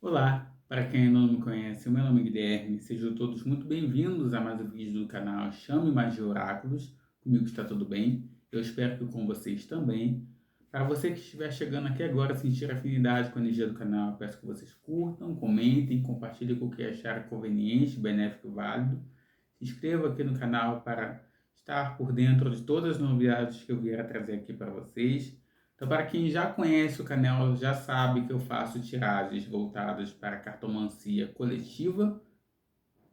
Olá, para quem ainda não me conhece, o meu nome é Guilherme, sejam todos muito bem-vindos a mais um vídeo do canal Chame Magia Oráculos, comigo está tudo bem, eu espero que com vocês também. Para você que estiver chegando aqui agora, sentir afinidade com a energia do canal, peço que vocês curtam, comentem, compartilhem com o que acharem conveniente, benéfico e válido. Se inscreva aqui no canal para estar por dentro de todas as novidades que eu vier a trazer aqui para vocês. Então, para quem já conhece o canal, já sabe que eu faço tiragens voltadas para cartomancia coletiva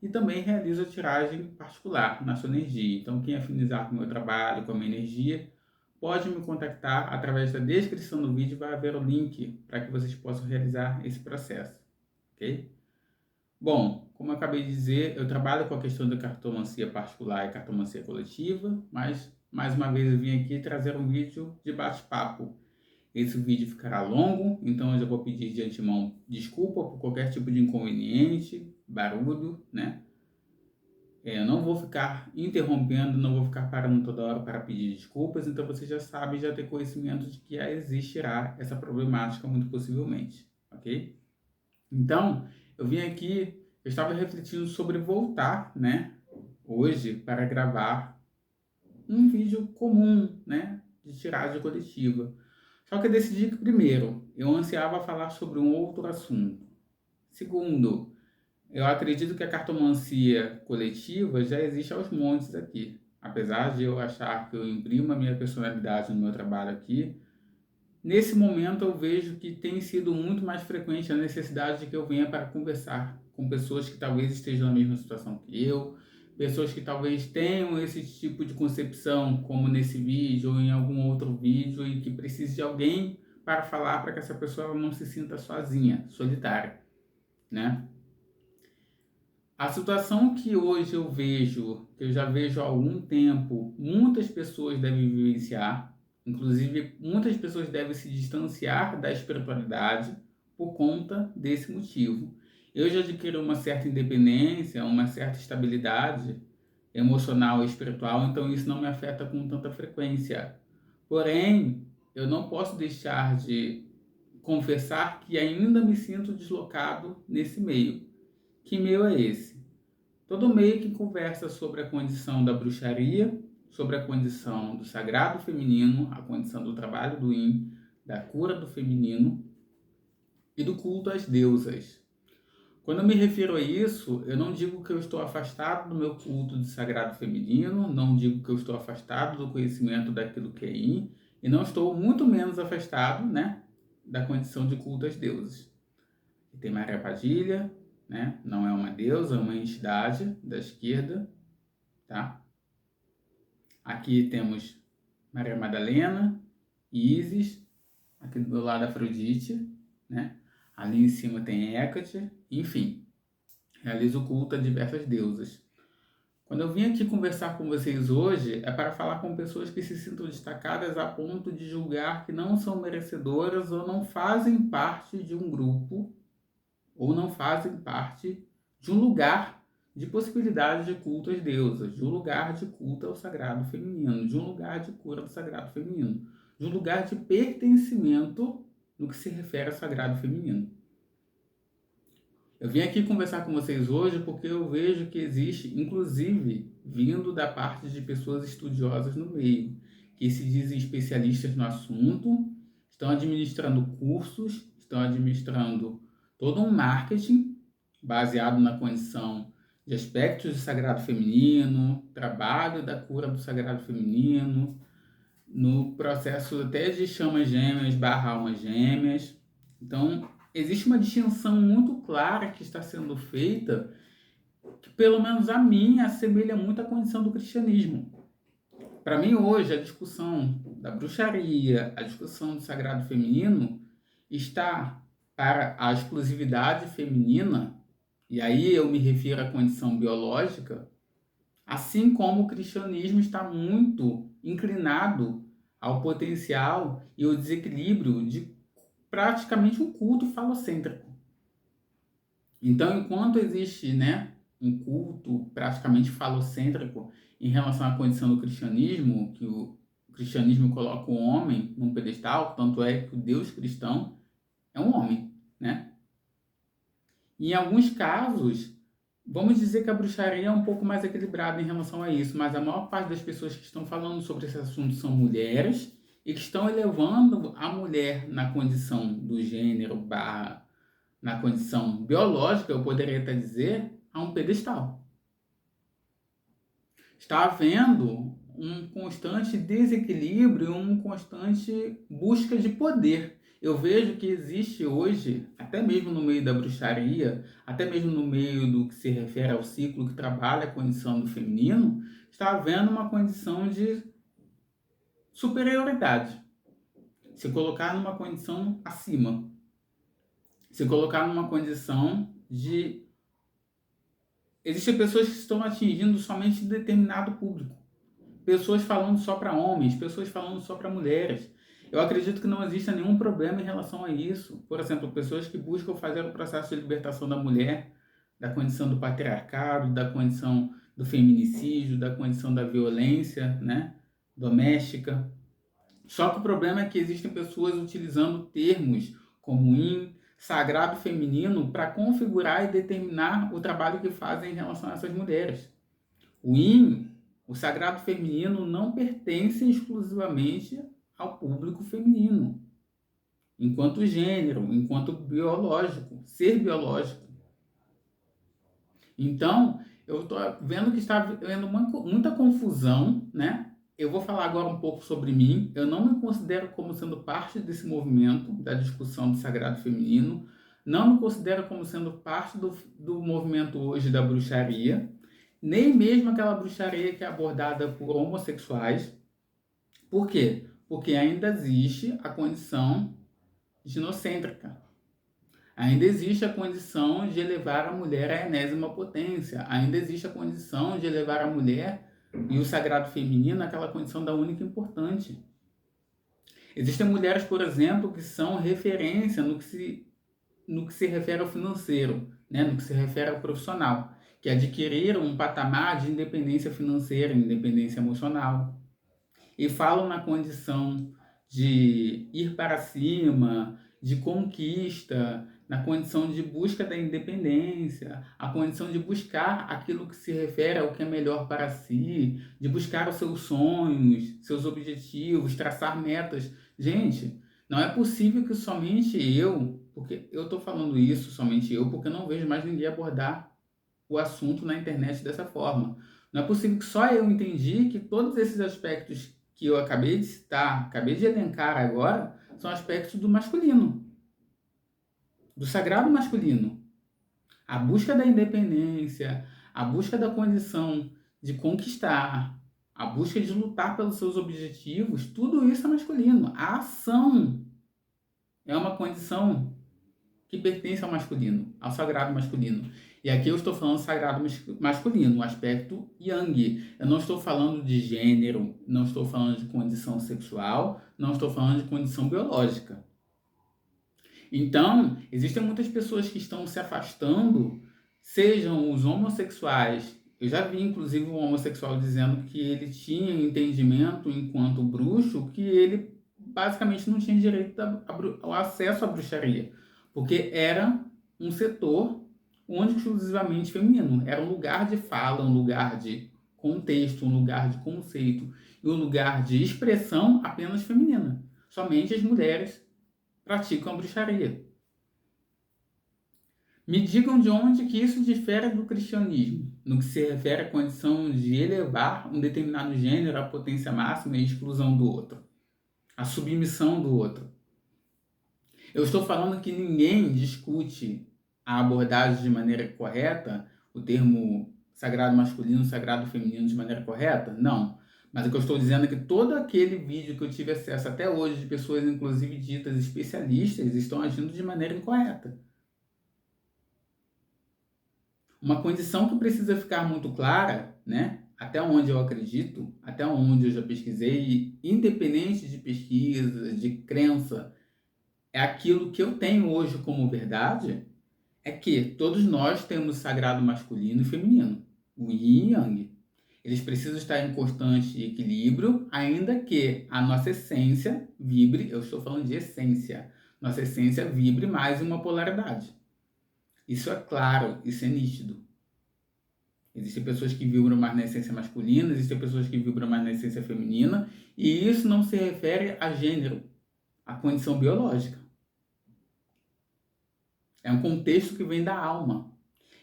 e também realizo a tiragem particular na sua energia. Então, quem afinizar com o meu trabalho, com a minha energia, pode me contactar através da descrição do vídeo, vai haver o link para que vocês possam realizar esse processo, ok? Bom, como eu acabei de dizer, eu trabalho com a questão da cartomancia particular e cartomancia coletiva, mas mais uma vez eu vim aqui trazer um vídeo de bate-papo. Esse vídeo ficará longo, então eu já vou pedir de antemão desculpa por qualquer tipo de inconveniente, barulho, né? Eu não vou ficar interrompendo, não vou ficar parando toda hora para pedir desculpas, então você já sabe, já tem conhecimento de que existirá essa problemática muito possivelmente, ok? Então, eu vim aqui, eu estava refletindo sobre voltar, né, hoje para gravar um vídeo comum, né, de tiragem coletiva. Só que eu decidi que, primeiro, eu ansiava falar sobre um outro assunto. Segundo, eu acredito que a cartomancia coletiva já existe aos montes aqui. Apesar de eu achar que eu imprimo a minha personalidade no meu trabalho aqui, nesse momento eu vejo que tem sido muito mais frequente a necessidade de que eu venha para conversar com pessoas que talvez estejam na mesma situação que eu, pessoas que talvez tenham esse tipo de concepção, como nesse vídeo ou em algum outro vídeo, e que precise de alguém para falar para que essa pessoa não se sinta sozinha, solitária, né? A situação que hoje eu vejo, que eu já vejo há algum tempo, muitas pessoas devem vivenciar, inclusive muitas pessoas devem se distanciar da espiritualidade por conta desse motivo. Eu já adquiri uma certa independência, uma certa estabilidade emocional e espiritual, então isso não me afeta com tanta frequência. Porém, eu não posso deixar de confessar que ainda me sinto deslocado nesse meio. Que meio é esse? Todo meio que conversa sobre a condição da bruxaria, sobre a condição do sagrado feminino, a condição do trabalho do yin, da cura do feminino e do culto às deusas. Quando eu me refiro a isso, eu não digo que eu estou afastado do meu culto de sagrado feminino, não digo que eu estou afastado do conhecimento daquilo que é yin, e não estou muito menos afastado, né, da condição de culto às deusas. E tem Maria Padilha, né, não é uma deusa, é uma entidade da esquerda, tá? Aqui temos Maria Madalena, Isis, aqui do meu lado Afrodite, né? Ali em cima tem Hecate, enfim, realizo o culto a diversas deusas. Quando eu vim aqui conversar com vocês hoje, é para falar com pessoas que se sintam destacadas a ponto de julgar que não são merecedoras ou não fazem parte de um grupo, ou não fazem parte de um lugar de possibilidade de culto às deusas, de um lugar de culto ao sagrado feminino, de um lugar de cura do sagrado feminino, de um lugar de pertencimento no que se refere ao sagrado feminino. Eu vim aqui conversar com vocês hoje porque eu vejo que existe, inclusive, vindo da parte de pessoas estudiosas no meio, que se dizem especialistas no assunto, estão administrando cursos, estão administrando todo um marketing baseado na condição de aspectos do sagrado feminino, trabalho da cura do sagrado feminino, no processo até de chamas gêmeas barra almas gêmeas. Então, existe uma distinção muito clara que está sendo feita, que pelo menos a mim assemelha muito à condição do cristianismo. Para mim, hoje, a discussão da bruxaria, a discussão do sagrado feminino, está para a exclusividade feminina, e aí eu me refiro à condição biológica, assim como o cristianismo está muito inclinado ao potencial e ao desequilíbrio de praticamente um culto falocêntrico. Então, enquanto existe, né, um culto praticamente falocêntrico em relação à condição do cristianismo, que o cristianismo coloca o homem num pedestal, tanto é que o Deus cristão é um homem, né? Em alguns casos, vamos dizer que a bruxaria é um pouco mais equilibrada em relação a isso, mas a maior parte das pessoas que estão falando sobre esse assunto são mulheres e que estão elevando a mulher na condição do gênero, barra, na condição biológica, eu poderia até dizer, a um pedestal. Está havendo um constante desequilíbrio, uma constante busca de poder. Eu vejo que existe hoje, até mesmo no meio da bruxaria, até mesmo no meio do que se refere ao ciclo que trabalha a condição do feminino, está havendo uma condição de superioridade. Se colocar numa condição acima. Se colocar numa condição de... Existem pessoas que estão atingindo somente determinado público. Pessoas falando só para homens, pessoas falando só para mulheres. Eu acredito que não exista nenhum problema em relação a isso. Por exemplo, pessoas que buscam fazer o processo de libertação da mulher, da condição do patriarcado, da condição do feminicídio, da condição da violência, né, doméstica. Só que o problema é que existem pessoas utilizando termos como yin, sagrado feminino para configurar e determinar o trabalho que fazem em relação a essas mulheres. O yin, o sagrado feminino, não pertence exclusivamente ao público feminino, enquanto gênero, enquanto biológico, ser biológico. Então, eu estou vendo que está havendo muita confusão, né? Eu vou falar agora um pouco sobre mim. Eu não me considero como sendo parte desse movimento da discussão do sagrado feminino. Não me considero como sendo parte do movimento hoje da bruxaria. Nem mesmo aquela bruxaria que é abordada por homossexuais. Por quê? Porque ainda existe a condição ginocêntrica. Ainda existe a condição de elevar a mulher à enésima potência. Ainda existe a condição de elevar a mulher e o sagrado feminino àquela condição da única importante. Existem mulheres, por exemplo, que são referência no que se refere ao financeiro, né? No que se refere ao profissional, que adquiriram um patamar de independência financeira, independência emocional. E falam na condição de ir para cima, de conquista, na condição de busca da independência, a condição de buscar aquilo que se refere ao que é melhor para si, de buscar os seus sonhos, seus objetivos, traçar metas. Gente, não é possível que somente eu, porque eu estou falando isso, somente eu, porque eu não vejo mais ninguém abordar o assunto na internet dessa forma. Não é possível que só eu entendi que todos esses aspectos que eu acabei de citar, acabei de elencar agora, são aspectos do masculino, do sagrado masculino. A busca da independência, a busca da condição de conquistar, a busca de lutar pelos seus objetivos, tudo isso é masculino. A ação é uma condição que pertence ao masculino, ao sagrado masculino. E aqui eu estou falando sagrado masculino, o aspecto yang. Eu não estou falando de gênero, não estou falando de condição sexual, não estou falando de condição biológica. Então, existem muitas pessoas que estão se afastando, sejam os homossexuais. Eu já vi, inclusive, um homossexual dizendo que ele tinha entendimento, enquanto bruxo, que ele basicamente não tinha direito ao acesso à bruxaria, porque era um setor único exclusivamente feminino. Era um lugar de fala, um lugar de contexto, um lugar de conceito e um lugar de expressão apenas feminina. Somente as mulheres praticam a bruxaria. Me digam de onde que isso difere do cristianismo, no que se refere à condição de elevar um determinado gênero à potência máxima e exclusão do outro, a submissão do outro. Eu estou falando que ninguém discute a abordagem de maneira correta, o termo sagrado masculino, sagrado feminino de maneira correta? Não. Mas o que eu estou dizendo é que todo aquele vídeo que eu tive acesso até hoje, de pessoas inclusive ditas especialistas, estão agindo de maneira incorreta. Uma condição que precisa ficar muito clara, né? Até onde eu acredito, até onde eu já pesquisei, independente de pesquisa, de crença, é aquilo que eu tenho hoje como verdade, é que todos nós temos sagrado masculino e feminino, o yin e yang. Eles precisam estar em constante equilíbrio, ainda que a nossa essência vibre, eu estou falando de essência, nossa essência vibre mais em uma polaridade. Isso é claro, isso é nítido. Existem pessoas que vibram mais na essência masculina, existem pessoas que vibram mais na essência feminina, e isso não se refere a gênero, a condição biológica. É um contexto que vem da alma.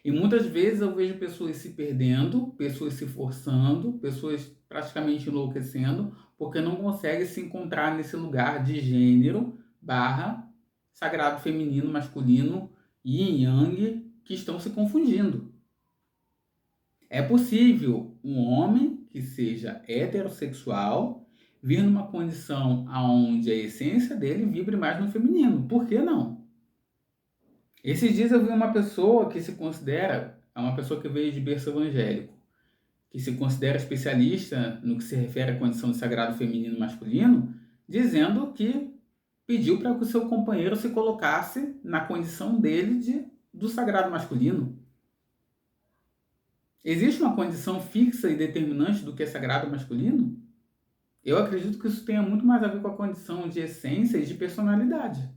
E muitas vezes eu vejo pessoas se perdendo, pessoas se forçando, pessoas praticamente enlouquecendo, porque não conseguem se encontrar nesse lugar de gênero barra sagrado feminino, masculino, yin e yang, que estão se confundindo. É possível um homem que seja heterossexual vir numa condição onde a essência dele vibre mais no feminino. Por que não? Esses dias eu vi uma pessoa que se considera, é uma pessoa que veio de berço evangélico, que se considera especialista no que se refere à condição de sagrado feminino e masculino, dizendo que pediu para que o seu companheiro se colocasse na condição dele do sagrado masculino. Existe uma condição fixa e determinante do que é sagrado masculino? Eu acredito que isso tenha muito mais a ver com a condição de essência e de personalidade.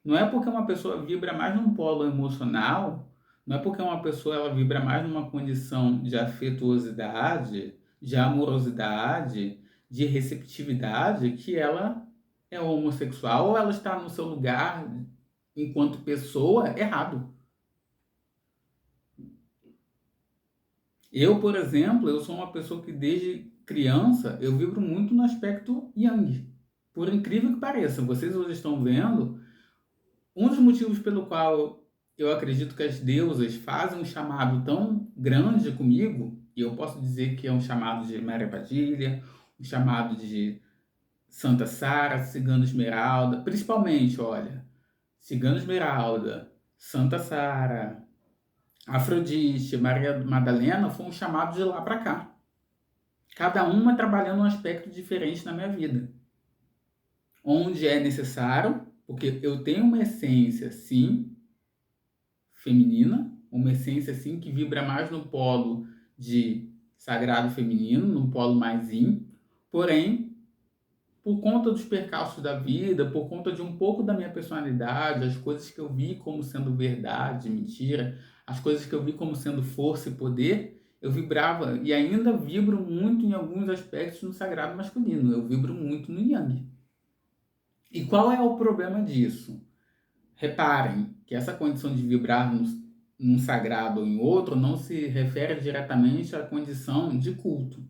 Não é porque uma pessoa vibra mais num polo emocional, não é porque uma pessoa ela vibra mais numa condição de afetuosidade, de amorosidade, de receptividade, que ela é homossexual ou ela está no seu lugar enquanto pessoa errado. Eu, por exemplo, eu sou uma pessoa que desde criança eu vibro muito no aspecto yang. Por incrível que pareça, vocês hoje estão vendo, um dos motivos pelo qual eu acredito que as deusas fazem um chamado tão grande comigo, e eu posso dizer que é um chamado de Maria Padilha, um chamado de Santa Sara, Cigana Esmeralda, principalmente, olha, Cigana Esmeralda, Santa Sara, Afrodite, Maria Madalena, foi um chamado de lá para cá. Cada uma trabalhando um aspecto diferente na minha vida. Onde é necessário, porque eu tenho uma essência, sim, feminina, uma essência, sim, que vibra mais no polo de sagrado feminino, no polo mais yin, porém, por conta dos percalços da vida, por conta de um pouco da minha personalidade, as coisas que eu vi como sendo verdade, mentira, as coisas que eu vi como sendo força e poder, eu vibrava e ainda vibro muito em alguns aspectos no sagrado masculino, eu vibro muito no yang. E qual é o problema disso? Reparem que essa condição de vibrar num sagrado ou em outro não se refere diretamente à condição de culto.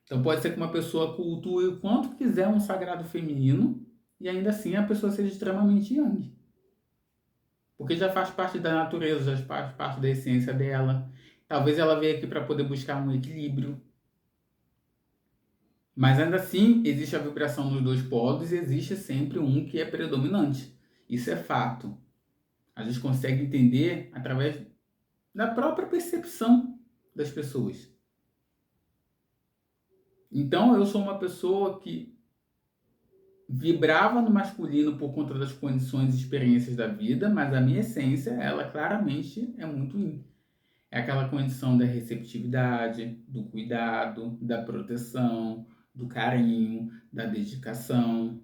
Então pode ser que uma pessoa cultue o quanto quiser um sagrado feminino e ainda assim a pessoa seja extremamente yang. Porque já faz parte da natureza, já faz parte da essência dela. Talvez ela veja aqui para poder buscar um equilíbrio. Mas ainda assim, existe a vibração nos dois polos e existe sempre um que é predominante. Isso é fato. A gente consegue entender através da própria percepção das pessoas. Então, eu sou uma pessoa que vibrava no masculino por conta das condições e experiências da vida, mas a minha essência, ela claramente é muito yin. É aquela condição da receptividade, do cuidado, da proteção, do carinho, da dedicação.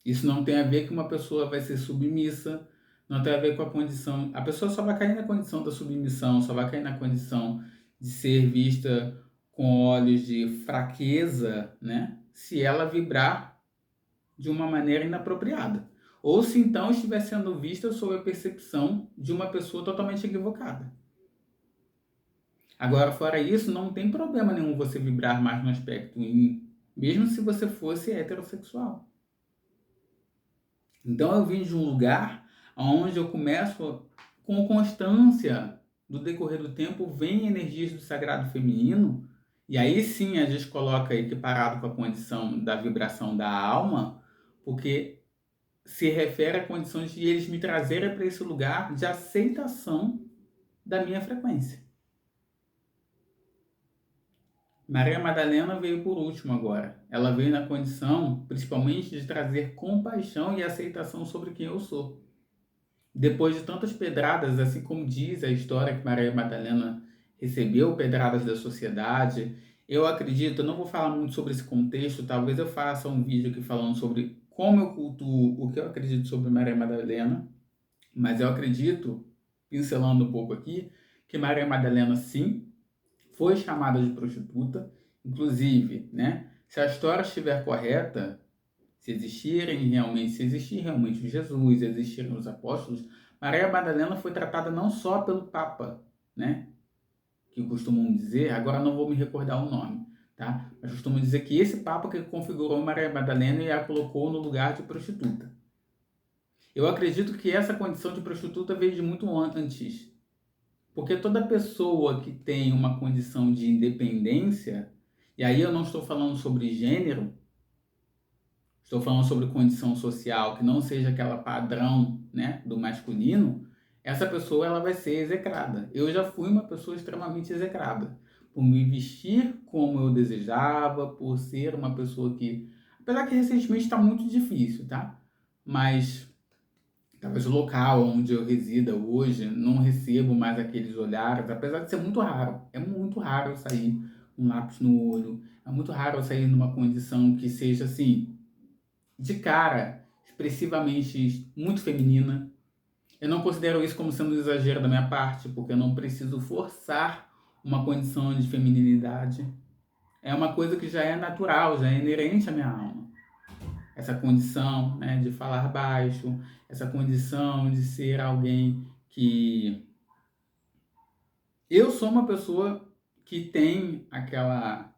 Isso não tem a ver que uma pessoa vai ser submissa, não tem a ver com a condição. A pessoa só vai cair na condição da submissão, só vai cair na condição de ser vista com olhos de fraqueza, né? Se ela vibrar de uma maneira inapropriada. Ou se então estiver sendo vista sob a percepção de uma pessoa totalmente equivocada. Agora, fora isso, não tem problema nenhum você vibrar mais no aspecto yin, mesmo se você fosse heterossexual. Então eu vim de um lugar onde eu começo com constância, do decorrer do tempo, vem energias do sagrado feminino, e aí sim a gente coloca equiparado com a condição da vibração da alma, porque se refere a condições de eles me trazerem para esse lugar de aceitação da minha frequência. Maria Madalena veio por último agora. Ela veio na condição, principalmente, de trazer compaixão e aceitação sobre quem eu sou. Depois de tantas pedradas, assim como diz a história que Maria Madalena recebeu pedradas da sociedade, eu acredito, eu não vou falar muito sobre esse contexto, talvez eu faça um vídeo aqui falando sobre como eu cultuo o que eu acredito sobre Maria Madalena, Mas eu acredito, pincelando um pouco aqui, que Maria Madalena, sim, foi chamada de prostituta. Inclusive, né, se a história estiver correta, se existir realmente Jesus, existirem os apóstolos, Maria Madalena foi tratada não só pelo Papa, né, que costumam dizer, agora não vou me recordar o nome, tá? Mas costumam dizer que esse Papa que configurou Maria Madalena e a colocou no lugar de prostituta. Eu acredito que essa condição de prostituta veio de muito antes, porque toda pessoa que tem uma condição de independência, e aí eu não estou falando sobre gênero, estou falando sobre condição social que não seja aquela padrão, né, do masculino, essa pessoa ela vai ser execrada. Eu já fui uma pessoa extremamente execrada por me vestir como eu desejava, por ser uma pessoa que, apesar que recentemente está muito difícil, tá? Mas talvez o local onde eu resida hoje não recebo mais aqueles olhares, apesar de ser muito raro. É muito raro eu sair com um lápis no olho, é muito raro eu sair numa condição que seja assim de cara, expressivamente muito feminina. Eu não considero isso como sendo um exagero da minha parte, porque eu não preciso forçar uma condição de feminilidade. É uma coisa que já é natural, já é inerente à minha alma. Essa condição, né, de falar baixo, essa condição de ser alguém que... Eu sou uma pessoa que tem aquela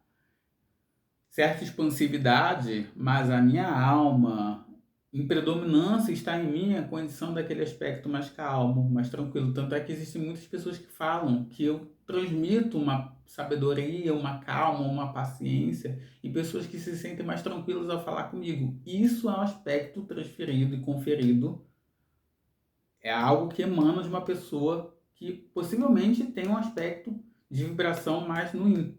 certa expansividade, mas a minha alma, em predominância, está em mim a condição daquele aspecto mais calmo, mais tranquilo. Tanto é que existem muitas pessoas que falam que eu transmito uma sabedoria, uma calma, uma paciência, e pessoas que se sentem mais tranquilas ao falar comigo. Isso é um aspecto transferido e conferido, é algo que emana de uma pessoa que possivelmente tem um aspecto de vibração mais no yin,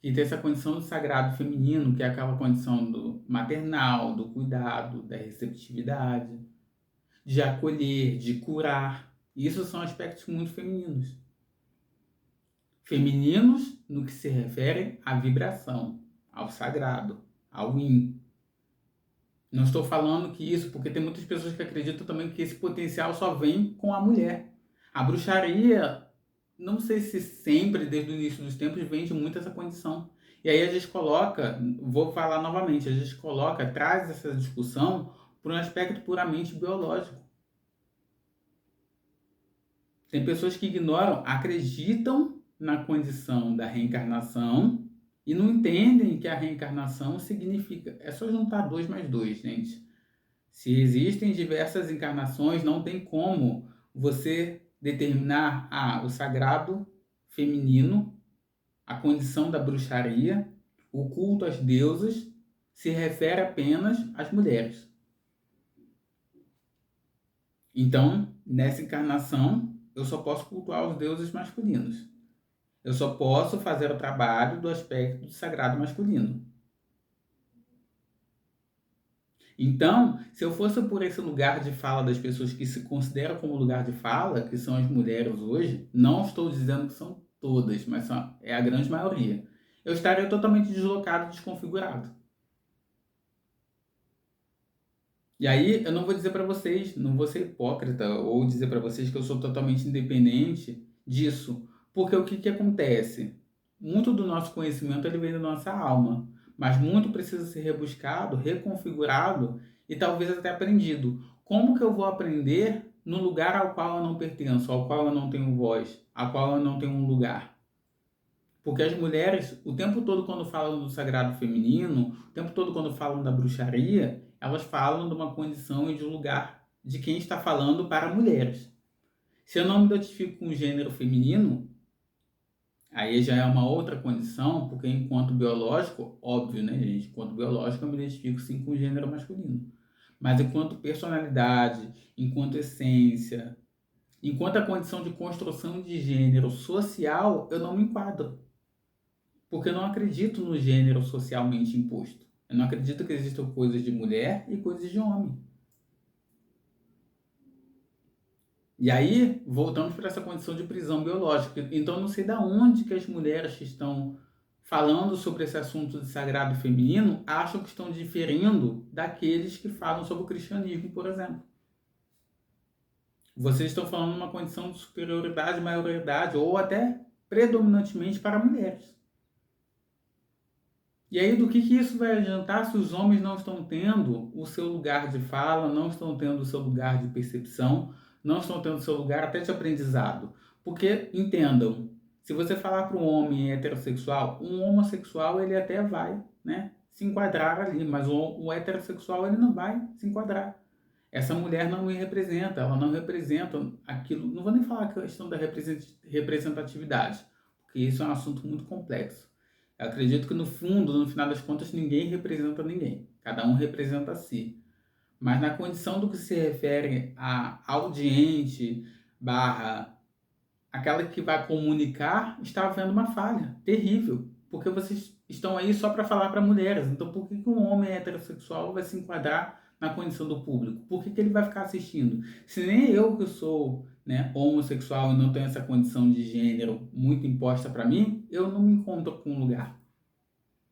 que tem essa condição do sagrado feminino, que é aquela condição do maternal, do cuidado, da receptividade, de acolher, de curar. Isso são aspectos muito femininos. Femininos no que se refere à vibração, ao sagrado, ao yin. Não estou falando que isso, porque tem muitas pessoas que acreditam também que esse potencial só vem com a mulher. A bruxaria, não sei se sempre, desde o início dos tempos, vende muito essa condição. E aí a gente coloca, vou falar novamente, a gente coloca, traz essa discussão por um aspecto puramente biológico. Tem pessoas que ignoram, acreditam na condição da reencarnação e não entendem que a reencarnação significa... É só juntar 2 mais 2, gente. Se existem diversas encarnações, não tem como você determinar o sagrado feminino, a condição da bruxaria, o culto às deusas, se refere apenas às mulheres. Então, nessa encarnação, eu só posso cultuar os deuses masculinos. Eu só posso fazer o trabalho do aspecto do sagrado masculino. Então, se eu fosse por esse lugar de fala das pessoas que se consideram como lugar de fala, que são as mulheres hoje, não estou dizendo que são todas, mas é a grande maioria, eu estaria totalmente deslocado e desconfigurado. E aí, eu não vou dizer para vocês, não vou ser hipócrita ou dizer para vocês que eu sou totalmente independente disso, porque o que acontece? Muito do nosso conhecimento ele vem da nossa alma, mas muito precisa ser rebuscado, reconfigurado e talvez até aprendido. Como que eu vou aprender no lugar ao qual eu não pertenço, ao qual eu não tenho voz, ao qual eu não tenho um lugar? Porque as mulheres, o tempo todo quando falam do sagrado feminino, o tempo todo quando falam da bruxaria, elas falam de uma condição e de um lugar de quem está falando para mulheres. Se eu não me identifico com o gênero feminino, aí já é uma outra condição, porque enquanto biológico, óbvio, né, gente? Enquanto biológico, eu me identifico sim com o gênero masculino. Mas enquanto personalidade, enquanto essência, enquanto a condição de construção de gênero social, eu não me enquadro. Porque eu não acredito no gênero socialmente imposto. Eu não acredito que existam coisas de mulher e coisas de homem. E aí, voltamos para essa condição de prisão biológica. Então, eu não sei de onde que as mulheres que estão falando sobre esse assunto de sagrado feminino acham que estão diferindo daqueles que falam sobre o cristianismo, por exemplo. Vocês estão falando uma condição de superioridade, maioridade ou até predominantemente para mulheres. E aí, do que isso vai adiantar se os homens não estão tendo o seu lugar de fala, não estão tendo o seu lugar de percepção, não estão tendo o seu lugar até de aprendizado? Porque, entendam, se você falar para um homem heterossexual, um homossexual ele até vai, né, se enquadrar ali, mas o heterossexual ele não vai se enquadrar. Essa mulher não me representa, ela não representa aquilo. Não vou nem falar a questão da representatividade, porque isso é um assunto muito complexo. Eu acredito que no fundo, no final das contas, ninguém representa ninguém. Cada um representa a si. Mas na condição do que se refere a audiente, barra, aquela que vai comunicar, está havendo uma falha terrível. Porque vocês estão aí só para falar para mulheres. Então por que um homem heterossexual vai se enquadrar na condição do público? Por que ele vai ficar assistindo? Se nem eu que sou, né, homossexual e não tenho essa condição de gênero muito imposta para mim, eu não me encontro com um lugar.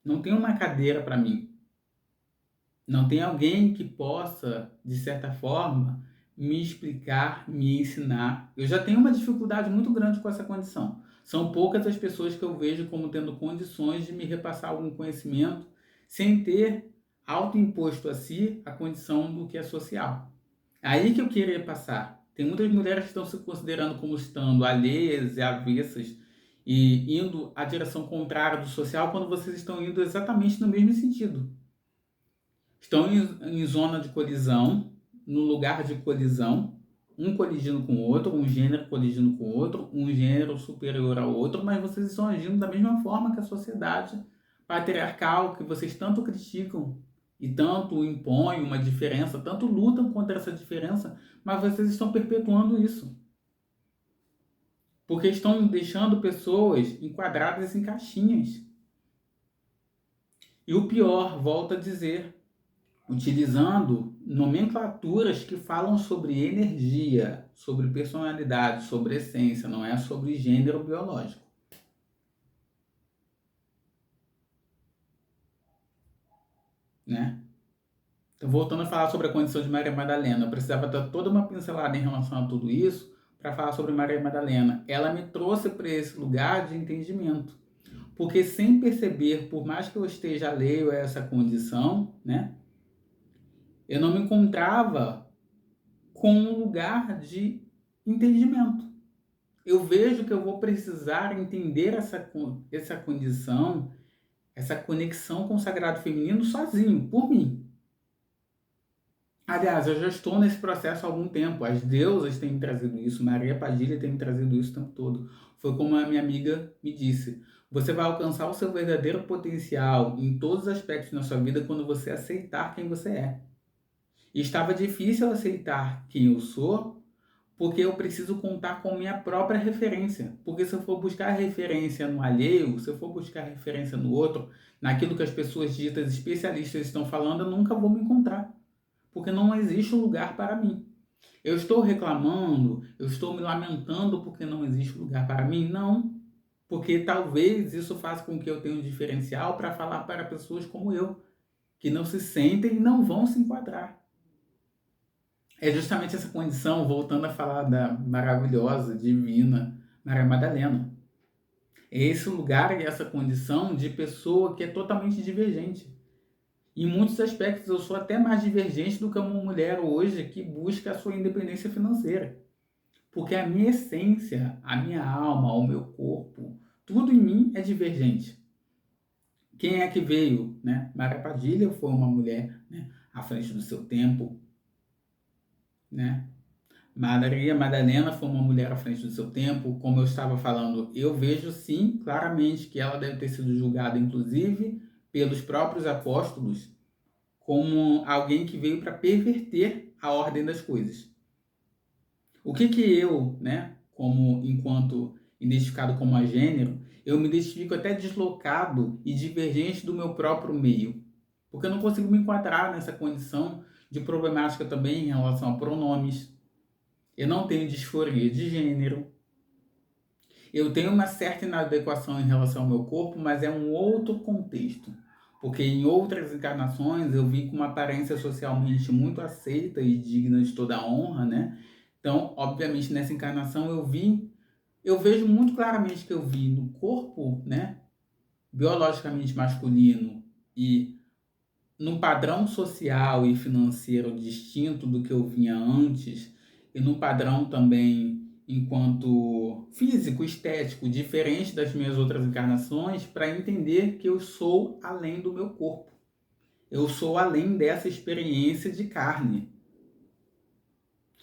Não tem uma cadeira para mim. Não tem alguém que possa, de certa forma, me explicar, me ensinar. Eu já tenho uma dificuldade muito grande com essa condição. São poucas as pessoas que eu vejo como tendo condições de me repassar algum conhecimento sem ter autoimposto a si a condição do que é social. Aí que eu queria passar. Tem muitas mulheres que estão se considerando como estando alheias e avessas e indo à direção contrária do social quando vocês estão indo exatamente no mesmo sentido. Estão em zona de colisão, no lugar de colisão, um colidindo com o outro, um gênero colidindo com o outro, um gênero superior ao outro, mas vocês estão agindo da mesma forma que a sociedade patriarcal, que vocês tanto criticam e tanto impõem uma diferença, tanto lutam contra essa diferença, mas vocês estão perpetuando isso. Porque estão deixando pessoas enquadradas em caixinhas. E o pior, volto a dizer, utilizando nomenclaturas que falam sobre energia, sobre personalidade, sobre essência, não é sobre gênero biológico. Né? Então, voltando a falar sobre a condição de Maria Madalena, eu precisava dar toda uma pincelada em relação a tudo isso para falar sobre Maria Madalena. Ela me trouxe para esse lugar de entendimento. Porque sem perceber, por mais que eu esteja alheio a essa condição, né, eu não me encontrava com um lugar de entendimento. Eu vejo que eu vou precisar entender essa condição, essa conexão com o sagrado feminino sozinho, por mim. Aliás, eu já estou nesse processo há algum tempo. As deusas têm me trazido isso, Maria Padilha tem me trazido isso o tempo todo. Foi como a minha amiga me disse. Você vai alcançar o seu verdadeiro potencial em todos os aspectos da sua vida quando você aceitar quem você é. E estava difícil aceitar quem eu sou, porque eu preciso contar com minha própria referência. Porque se eu for buscar referência no alheio, se eu for buscar referência no outro, naquilo que as pessoas ditas especialistas estão falando, eu nunca vou me encontrar. Porque não existe um lugar para mim. Eu estou reclamando, eu estou me lamentando porque não existe lugar para mim? Não. Porque talvez isso faça com que eu tenha um diferencial para falar para pessoas como eu, que não se sentem e não vão se enquadrar. É justamente essa condição, voltando a falar da maravilhosa, divina Maria Madalena. É esse lugar e essa condição de pessoa que é totalmente divergente. Em muitos aspectos eu sou até mais divergente do que uma mulher hoje que busca a sua independência financeira. Porque a minha essência, a minha alma, o meu corpo, tudo em mim é divergente. Quem é que veio? Né? Maria Padilha foi uma mulher, né, à frente do seu tempo. Né? Maria Madalena foi uma mulher à frente do seu tempo. Como eu estava falando, eu vejo sim, claramente, que ela deve ter sido julgada, inclusive, pelos próprios apóstolos, como alguém que veio para perverter a ordem das coisas. O que eu, né, como enquanto identificado como agênero, eu me identifico até deslocado e divergente do meu próprio meio, porque eu não consigo me enquadrar nessa condição de problemática também em relação a pronomes. Eu não tenho disforia de gênero. Eu tenho uma certa inadequação em relação ao meu corpo, mas é um outro contexto. Porque em outras encarnações eu vim com uma aparência socialmente muito aceita e digna de toda a honra, né? Então, obviamente, nessa encarnação eu vejo muito claramente que eu vi no corpo, né, biologicamente masculino e num padrão social e financeiro distinto do que eu vinha antes, e num padrão também enquanto físico, estético, diferente das minhas outras encarnações, para entender que eu sou além do meu corpo. Eu sou além dessa experiência de carne.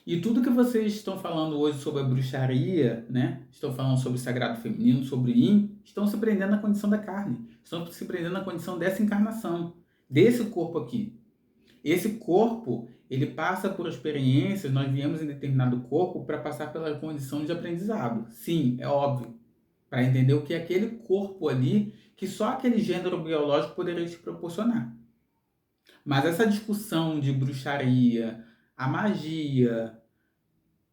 E tudo que vocês estão falando hoje sobre a bruxaria, né? Estão falando sobre o sagrado feminino, sobre Yin, estão se prendendo na condição da carne. Estão se prendendo na condição dessa encarnação, desse corpo aqui. Esse corpo, ele passa por experiências, nós viemos em determinado corpo para passar pela condição de aprendizado. Sim, é óbvio. Para entender o que é aquele corpo ali, que só aquele gênero biológico poderia te proporcionar. Mas essa discussão de bruxaria, a magia,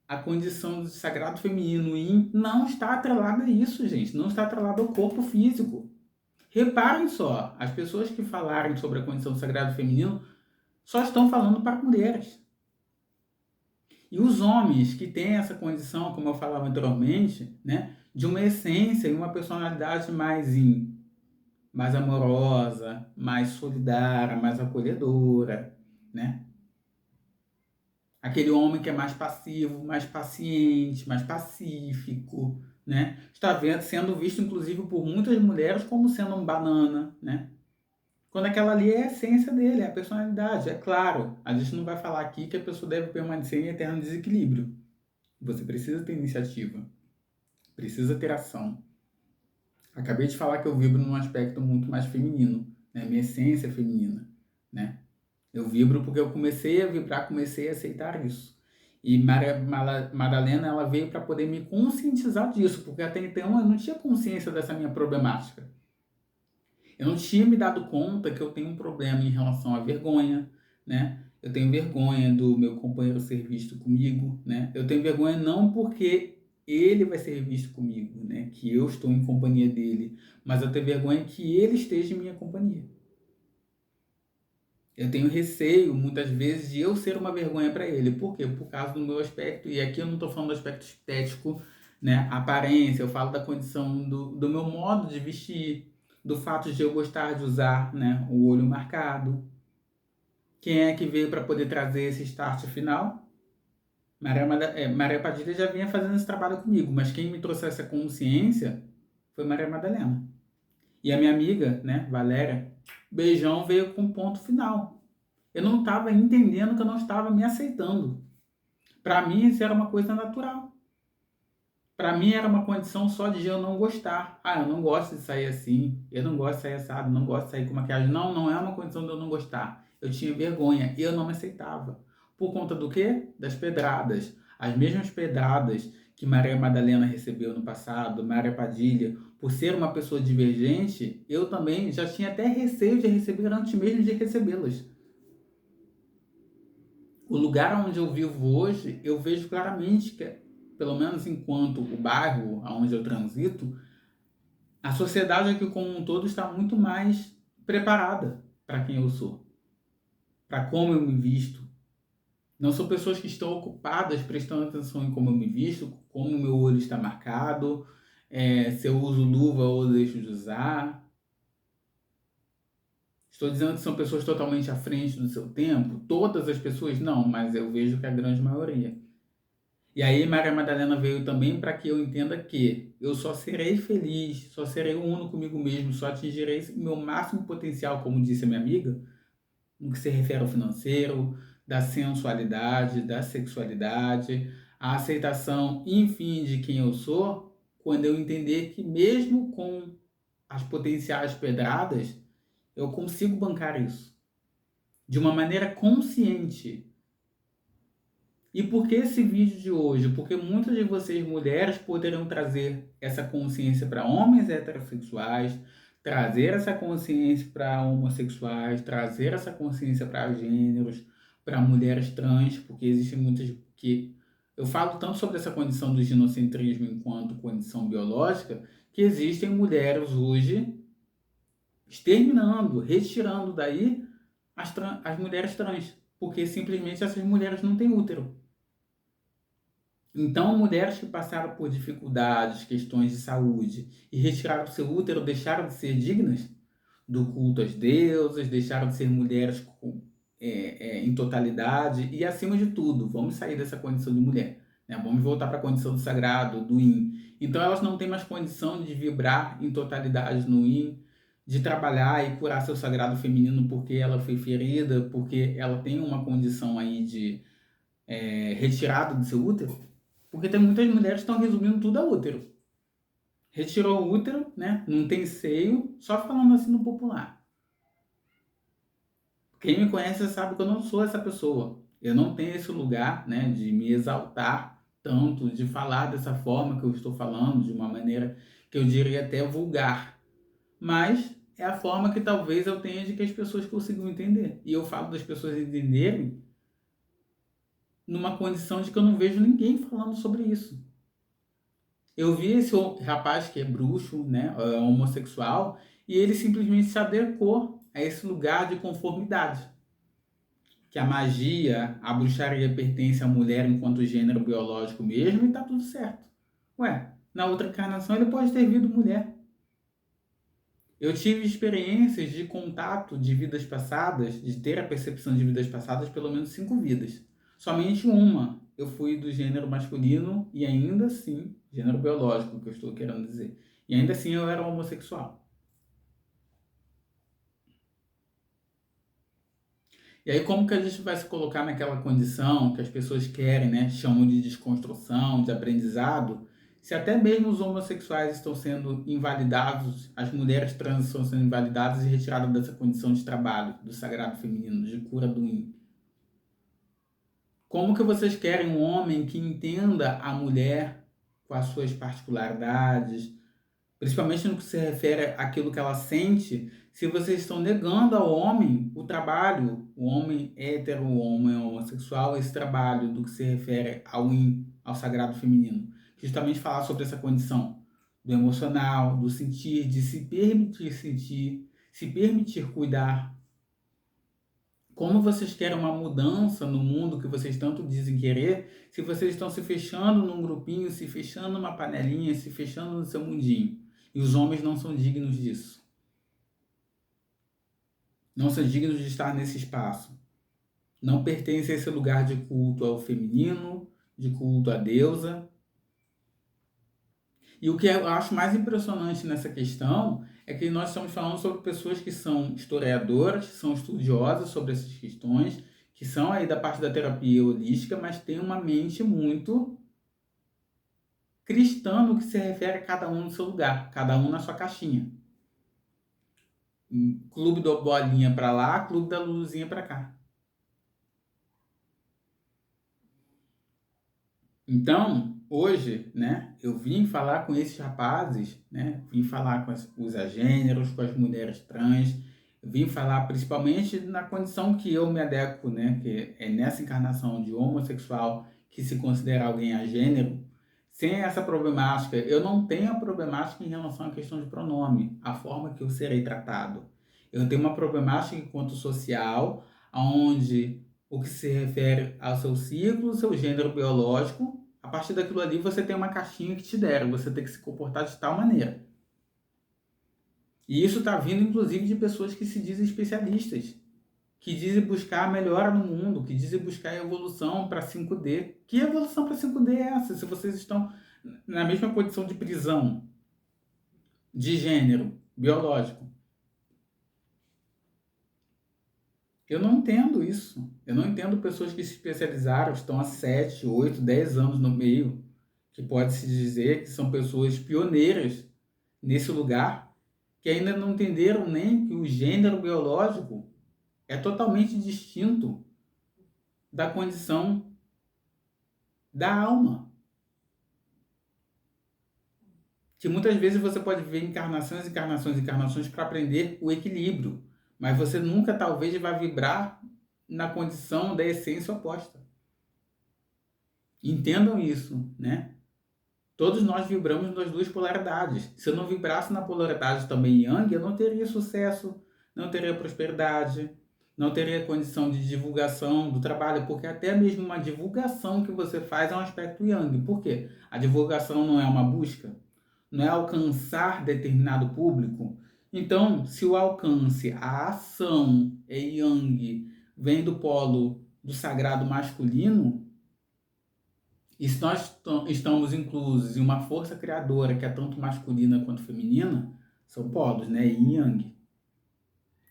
a condição do sagrado feminino não está atrelada a isso, gente. Não está atrelada ao corpo físico. Reparem só, as pessoas que falarem sobre a condição do sagrado feminino só estão falando para mulheres. E os homens que têm essa condição, como eu falava anteriormente, né, de uma essência e uma personalidade mais amorosa, mais solidária, mais acolhedora, né? Aquele homem que é mais passivo, mais paciente, mais pacífico, né? Está sendo visto, inclusive, por muitas mulheres como sendo um banana, né? Quando aquela ali é a essência dele, é a personalidade. É claro, a gente não vai falar aqui que a pessoa deve permanecer em eterno desequilíbrio. Você precisa ter iniciativa, precisa ter ação. Acabei de falar que eu vibro num aspecto muito mais feminino, né? Minha essência é feminina, né? Eu vibro porque eu comecei a vibrar, comecei a aceitar isso. E Maria Madalena, ela veio para poder me conscientizar disso, porque até então eu não tinha consciência dessa minha problemática. Eu não tinha me dado conta que eu tenho um problema em relação à vergonha, né? Eu tenho vergonha do meu companheiro ser visto comigo, né? Eu tenho vergonha não porque ele vai ser visto comigo, né? Que eu estou em companhia dele, mas eu tenho vergonha que ele esteja em minha companhia. Eu tenho receio, muitas vezes, de eu ser uma vergonha para ele. Por quê? Por causa do meu aspecto, e aqui eu não estou falando do aspecto estético, né? Aparência, eu falo da condição do meu modo de vestir, do fato de eu gostar de usar, né, o olho marcado. Quem é que veio para poder trazer esse start final? Maria Padilha já vinha fazendo esse trabalho comigo, mas quem me trouxe essa consciência foi Maria Madalena. E a minha amiga, né, Valéria, beijão, veio com ponto final. Eu não estava entendendo que eu não estava me aceitando. Para mim, isso era uma coisa natural. Para mim, era uma condição só de eu não gostar. Ah, eu não gosto de sair assim, eu não gosto de sair assado, não gosto de sair com maquiagem. Não, não é uma condição de eu não gostar. Eu tinha vergonha e eu não me aceitava. Por conta do quê? Das pedradas. As mesmas pedradas que Maria Madalena recebeu no passado, Maria Padilha, por ser uma pessoa divergente, eu também já tinha até receio de receber antes mesmo de recebê-las. O lugar onde eu vivo hoje, eu vejo claramente que, pelo menos enquanto o bairro onde eu transito, a sociedade aqui como um todo está muito mais preparada para quem eu sou, para como eu me visto. Não são pessoas que estão ocupadas prestando atenção em como eu me visto, como o meu olho está marcado, se eu uso luva ou deixo de usar. Estou dizendo que são pessoas totalmente à frente do seu tempo? Todas as pessoas? Não, mas eu vejo que a grande maioria. E aí Maria Madalena veio também para que eu entenda que eu só serei feliz, só serei uno comigo mesmo, só atingirei o meu máximo potencial, como disse a minha amiga, no que se refere ao financeiro, da sensualidade, da sexualidade, a aceitação, enfim, de quem eu sou, quando eu entender que mesmo com as potenciais pedradas, eu consigo bancar isso de uma maneira consciente. E por que esse vídeo de hoje? Porque muitas de vocês, mulheres, poderão trazer essa consciência para homens heterossexuais, trazer essa consciência para homossexuais, trazer essa consciência para gêneros, para mulheres trans, porque existem muitas que eu falo tanto sobre essa condição do ginocentrismo enquanto condição biológica, que existem mulheres hoje exterminando, retirando daí as mulheres trans, porque simplesmente essas mulheres não têm útero. Então, mulheres que passaram por dificuldades, questões de saúde e retiraram seu útero deixaram de ser dignas do culto às deusas, deixaram de ser mulheres em totalidade e, acima de tudo, vamos sair dessa condição de mulher, né? Vamos voltar para a condição do sagrado, do yin. Então, elas não têm mais condição de vibrar em totalidade no yin, de trabalhar e curar seu sagrado feminino porque ela foi ferida, porque ela tem uma condição aí de retirada do seu útero. Porque tem muitas mulheres que estão resumindo tudo a útero. Retirou o útero, né? Não tem seio, só falando assim no popular. Quem me conhece sabe que eu não sou essa pessoa. Eu não tenho esse lugar, né, de me exaltar tanto, de falar dessa forma que eu estou falando, de uma maneira que eu diria até vulgar. Mas é a forma que talvez eu tenha de que as pessoas consigam entender. E eu falo das pessoas entenderem numa condição de que eu não vejo ninguém falando sobre isso. Eu vi esse rapaz que é bruxo, né, homossexual, e ele simplesmente se adequou a esse lugar de conformidade. Que a magia, a bruxaria pertence à mulher enquanto gênero biológico mesmo e tá tudo certo. Ué, na outra encarnação ele pode ter vindo mulher. Eu tive experiências de contato de vidas passadas, de ter a percepção de vidas passadas, pelo menos 5 vidas. Somente uma eu fui do gênero masculino e ainda assim, gênero biológico, que eu estou querendo dizer. E ainda assim eu era homossexual. E aí como que a gente vai se colocar naquela condição que as pessoas querem, né? Chamam de desconstrução, de aprendizado, se até mesmo os homossexuais estão sendo invalidados, as mulheres trans estão sendo invalidadas e retiradas dessa condição de trabalho, do sagrado feminino, de cura do yin. Como que vocês querem um homem que entenda a mulher com as suas particularidades, principalmente no que se refere àquilo que ela sente, se vocês estão negando ao homem o trabalho, o homem hétero, o homem homossexual, esse trabalho do que se refere ao yin, ao sagrado feminino? Justamente falar sobre essa condição do emocional, do sentir, de se permitir sentir, se permitir cuidar. Como vocês querem uma mudança no mundo que vocês tanto dizem querer, se vocês estão se fechando num grupinho, se fechando numa panelinha, se fechando no seu mundinho? E os homens não são dignos disso. Não são dignos de estar nesse espaço. Não pertencem a esse lugar de culto ao feminino, de culto à deusa. E o que eu acho mais impressionante nessa questão é que nós estamos falando sobre pessoas que são historiadoras, que são estudiosas sobre essas questões, que são aí da parte da terapia holística, mas têm uma mente muito cristã no que se refere a cada um no seu lugar, cada um na sua caixinha. Clube do Bolinha para lá, Clube da Luluzinha para cá. Então, hoje, né, eu vim falar com esses rapazes, né, vim falar com os agêneros, com as mulheres trans, vim falar principalmente na condição que eu me adequo, né, que é nessa encarnação de homossexual que se considera alguém agênero, sem essa problemática. Eu não tenho a problemática em relação à questão de pronome, a forma que eu serei tratado. Eu tenho uma problemática enquanto social, onde o que se refere ao seu ciclo, ao seu gênero biológico, a partir daquilo ali você tem uma caixinha que te deram, você tem que se comportar de tal maneira. E isso está vindo inclusive de pessoas que se dizem especialistas, que dizem buscar a melhora no mundo, que dizem buscar a evolução para 5D. Que evolução para 5D é essa? Se vocês estão na mesma condição de prisão, de gênero biológico. Eu não entendo isso. Eu não entendo pessoas que se especializaram, estão há 7, 8, 10 anos no meio, que pode-se dizer que são pessoas pioneiras nesse lugar, que ainda não entenderam nem que o gênero biológico é totalmente distinto da condição da alma. Que muitas vezes você pode ver encarnações, encarnações, encarnações para aprender o equilíbrio, mas você nunca talvez vai vibrar na condição da essência oposta. Entendam isso, né? Todos nós vibramos nas duas polaridades. Se eu não vibrasse na polaridade também yang, eu não teria sucesso, não teria prosperidade, não teria condição de divulgação do trabalho, porque até mesmo uma divulgação que você faz é um aspecto yang. Por quê? A divulgação não é uma busca, não é alcançar determinado público. Então, se o alcance, a ação é yang, vem do polo do sagrado masculino, e se nós estamos inclusos em uma força criadora que é tanto masculina quanto feminina, são polos, né? Yin e yang.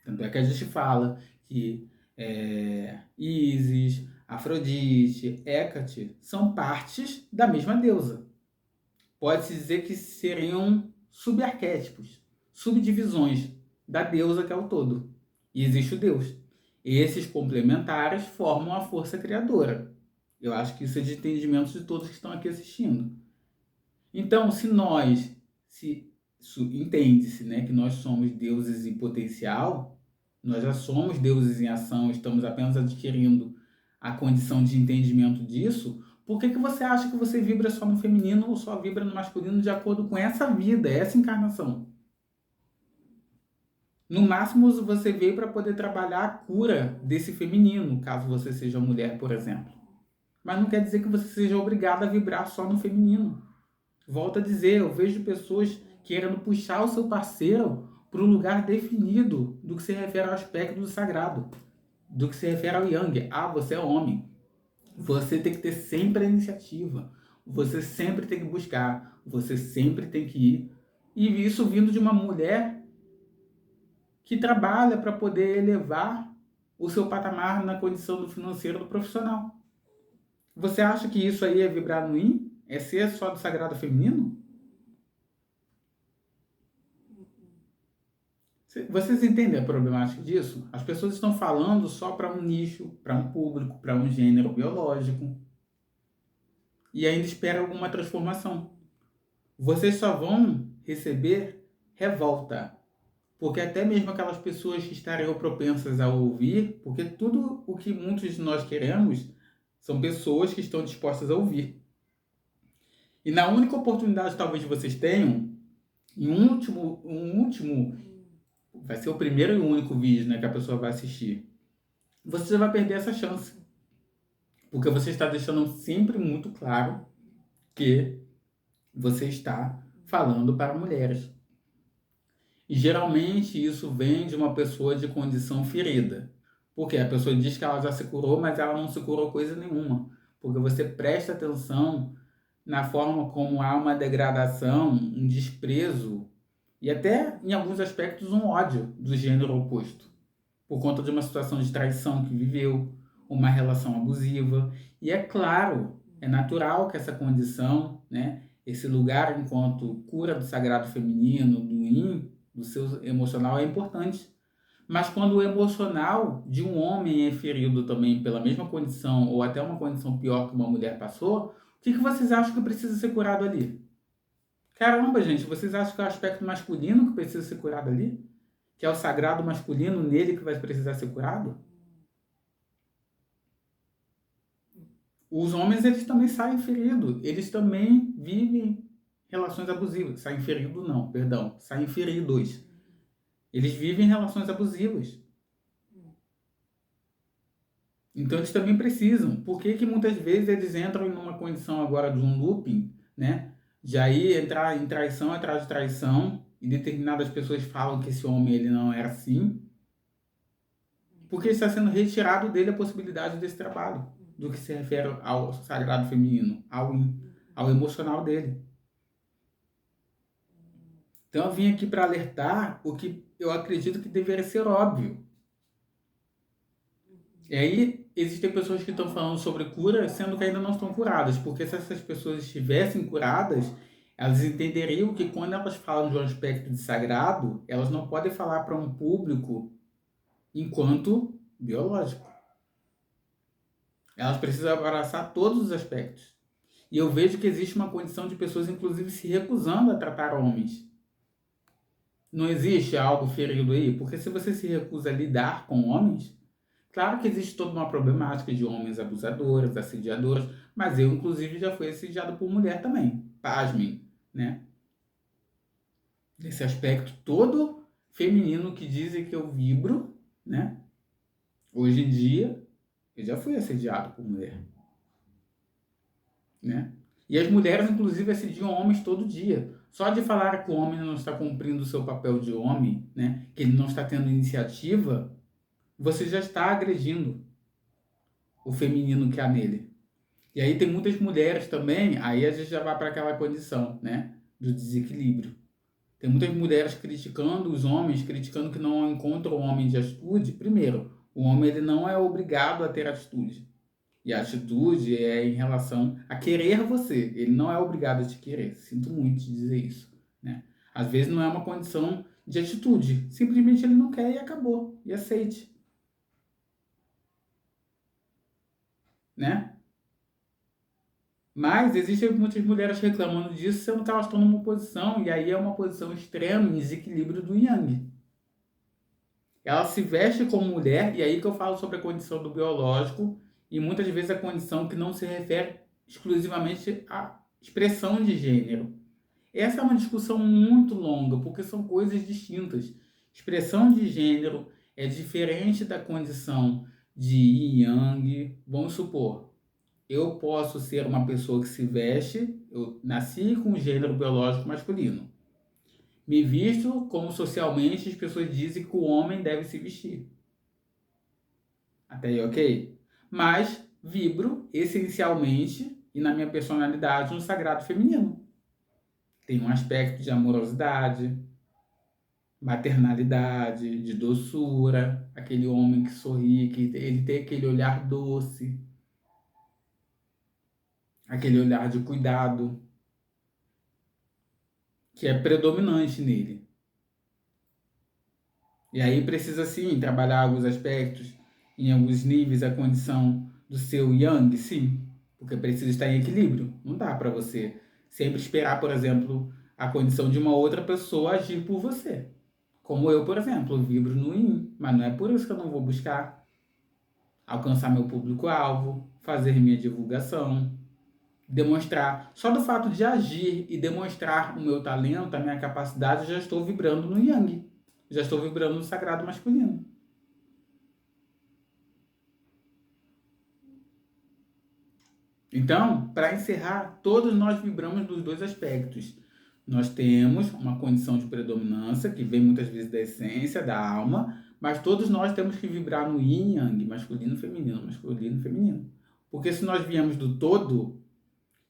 Tanto é que a gente fala que Ísis, Afrodite, Hécate são partes da mesma deusa. Pode-se dizer que seriam subarquétipos, subdivisões da deusa que é o todo. E existe o Deus. Esses complementares formam a força criadora. Eu acho que isso é de entendimento de todos que estão aqui assistindo. Então, entende-se, né, que nós somos deuses em potencial, nós já somos deuses em ação, estamos apenas adquirindo a condição de entendimento disso. Por que você acha que você vibra só no feminino ou só vibra no masculino de acordo com essa vida, essa encarnação? No máximo, você veio para poder trabalhar a cura desse feminino, caso você seja mulher, por exemplo. Mas não quer dizer que você seja obrigado a vibrar só no feminino. Volto a dizer, eu vejo pessoas querendo puxar o seu parceiro para um lugar definido do que se refere ao aspecto do sagrado, do que se refere ao yang. Ah, você é homem. Você tem que ter sempre a iniciativa. Você sempre tem que buscar. Você sempre tem que ir. E isso vindo de uma mulher que trabalha para poder elevar o seu patamar na condição do financeiro do profissional. Você acha que isso aí é vibrar no yin? É ser só do sagrado feminino? Vocês entendem a problemática disso? As pessoas estão falando só para um nicho, para um público, para um gênero biológico. E ainda esperam alguma transformação. Vocês só vão receber revolta. Porque até mesmo aquelas pessoas que estariam propensas a ouvir, porque tudo o que muitos de nós queremos são pessoas que estão dispostas a ouvir. E na única oportunidade talvez vocês tenham, em um último vai ser o primeiro e único vídeo, né, que a pessoa vai assistir, você vai perder essa chance. Porque você está deixando sempre muito claro que você está falando para mulheres. E geralmente isso vem de uma pessoa de condição ferida. Porque a pessoa diz que ela já se curou, mas ela não se curou coisa nenhuma. Porque você presta atenção na forma como há uma degradação, um desprezo e até, em alguns aspectos, um ódio do gênero oposto. Por conta de uma situação de traição que viveu, uma relação abusiva. E é claro, é natural que essa condição, né, esse lugar enquanto cura do sagrado feminino, do yin, do seu emocional é importante. Mas quando o emocional de um homem é ferido também pela mesma condição, ou até uma condição pior que uma mulher passou, o que vocês acham que precisa ser curado ali? Caramba, gente, vocês acham que é o aspecto masculino que precisa ser curado ali? Que é o sagrado masculino nele que vai precisar ser curado? Os homens, eles também saem feridos. Eles também vivem relações abusivas. Saem feridos não, perdão. Saem feridos. Eles vivem relações abusivas. Então eles também precisam. Por que muitas vezes eles entram em uma condição agora de um looping, né? De aí entrar em traição atrás de traição, e determinadas pessoas falam que esse homem ele não era assim, porque está sendo retirado dele a possibilidade desse trabalho, do que se refere ao sagrado feminino, ao emocional dele. Então eu vim aqui para alertar o que eu acredito que deveria ser óbvio. E aí existem pessoas que estão falando sobre cura, sendo que ainda não estão curadas, porque se essas pessoas estivessem curadas, elas entenderiam que quando elas falam de um aspecto de sagrado, elas não podem falar para um público enquanto biológico. Elas precisam abraçar todos os aspectos. E eu vejo que existe uma condição de pessoas, inclusive, se recusando a tratar homens. Não existe algo ferido aí? Porque se você se recusa a lidar com homens, claro que existe toda uma problemática de homens abusadores, assediadores, mas eu, inclusive, já fui assediado por mulher também. Pasmem, né? Desse aspecto todo feminino que dizem que eu vibro, né? Hoje em dia, eu já fui assediado por mulher, né? E as mulheres, inclusive, assediam homens todo dia. Só de falar que o homem não está cumprindo o seu papel de homem, né? Que ele não está tendo iniciativa, você já está agredindo o feminino que há nele. E aí tem muitas mulheres também, aí a gente já vai para aquela condição, né? Do desequilíbrio. Tem muitas mulheres criticando os homens, criticando que não encontram o homem de atitude. Primeiro, o homem ele não é obrigado a ter atitude. E a atitude é em relação a querer você. Ele não é obrigado a te querer. Sinto muito de dizer isso, né? Às vezes não é uma condição de atitude. Simplesmente ele não quer e acabou. E aceite, né? Mas existem muitas mulheres reclamando disso, sendo que elas estão numa posição, e aí é uma posição extrema, em desequilíbrio do Yang. Ela se veste como mulher, e aí que eu falo sobre a condição do biológico, e muitas vezes a condição que não se refere exclusivamente à expressão de gênero. Essa é uma discussão muito longa, porque são coisas distintas. Expressão de gênero é diferente da condição de yin yang. Vamos supor, eu posso ser uma pessoa que se veste, eu nasci com o gênero biológico masculino. Me visto como socialmente as pessoas dizem que o homem deve se vestir. Até aí, ok? Mas vibro essencialmente e na minha personalidade no sagrado feminino. Tem um aspecto de amorosidade, maternalidade, de doçura, aquele homem que sorri, que ele tem aquele olhar doce, aquele olhar de cuidado, que é predominante nele. E aí precisa sim trabalhar alguns aspectos, em alguns níveis, a condição do seu yang, sim, porque precisa estar em equilíbrio. Não dá para você sempre esperar, por exemplo, a condição de uma outra pessoa agir por você. Como eu, por exemplo, vibro no yin, mas não é por isso que eu não vou buscar alcançar meu público-alvo, fazer minha divulgação, demonstrar. Só do fato de agir e demonstrar o meu talento, a minha capacidade, eu já estou vibrando no yang. Já estou vibrando no sagrado masculino. Então, para encerrar, todos nós vibramos dos dois aspectos. Nós temos uma condição de predominância, que vem muitas vezes da essência, da alma, mas todos nós temos que vibrar no yin yang, masculino e feminino, masculino e feminino. Porque se nós viemos do todo,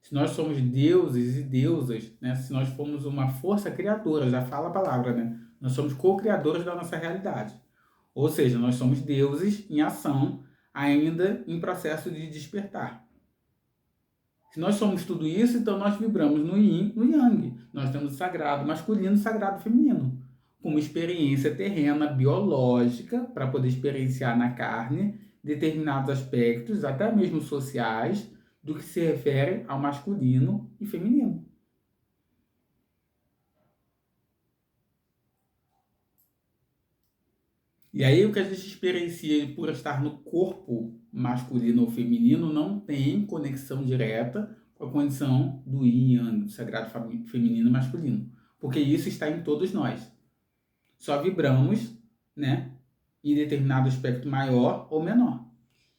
se nós somos deuses e deusas, né? Se nós formos uma força criadora, já fala a palavra, né? Nós somos co-criadores da nossa realidade. Ou seja, nós somos deuses em ação, ainda em processo de despertar. Se nós somos tudo isso, então nós vibramos no yin, no yang. Nós temos o sagrado masculino e o sagrado feminino. Com uma experiência terrena, biológica, para poder experienciar na carne determinados aspectos, até mesmo sociais, do que se refere ao masculino e feminino. E aí o que a gente experiencia por estar no corpo masculino ou feminino não tem conexão direta com a condição do yin yang, do sagrado feminino e masculino. Porque isso está em todos nós. Só vibramos, né, em determinado aspecto maior ou menor.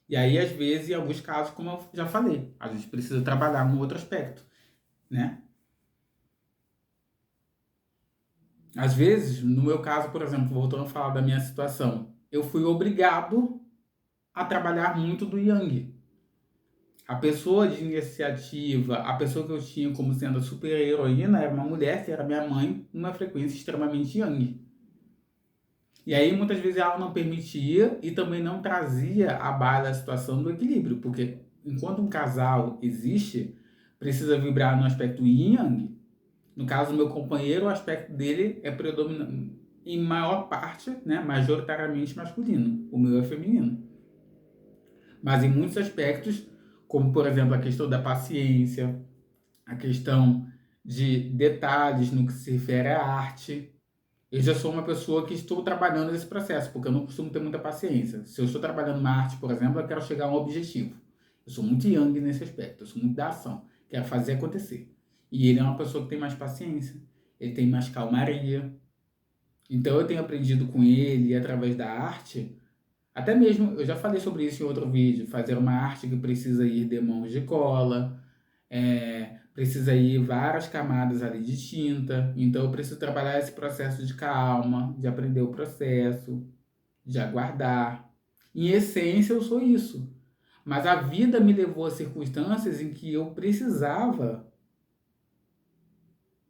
E aí, às vezes, em alguns casos, como eu já falei, a gente precisa trabalhar um outro aspecto, né? Às vezes, no meu caso, por exemplo, voltando a falar da minha situação, eu fui obrigado a trabalhar muito do Yang. A pessoa de iniciativa, a pessoa que eu tinha como sendo a super-heroína era uma mulher, que era minha mãe, numa frequência extremamente Yang. E aí, muitas vezes, ela não permitia e também não trazia à baila a situação do equilíbrio, porque enquanto um casal existe, precisa vibrar no aspecto Yin e Yang. No caso do meu companheiro, o aspecto dele é predominante, em maior parte, né, majoritariamente masculino. O meu é feminino. Mas em muitos aspectos, como por exemplo a questão da paciência, a questão de detalhes no que se refere à arte, eu já sou uma pessoa que estou trabalhando nesse processo, porque eu não costumo ter muita paciência. Se eu estou trabalhando uma arte, por exemplo, eu quero chegar a um objetivo. Eu sou muito yang nesse aspecto, eu sou muito da ação, quero fazer acontecer. E ele é uma pessoa que tem mais paciência, ele tem mais calmaria. Então eu tenho aprendido com ele, através da arte, Até mesmo, eu já falei sobre isso em outro vídeo, fazer uma arte que precisa ir de mãos de cola, precisa ir várias camadas ali de tinta, então eu preciso trabalhar esse processo de calma, de aprender o processo, de aguardar. Em essência, eu sou isso. Mas a vida me levou a circunstâncias em que eu precisava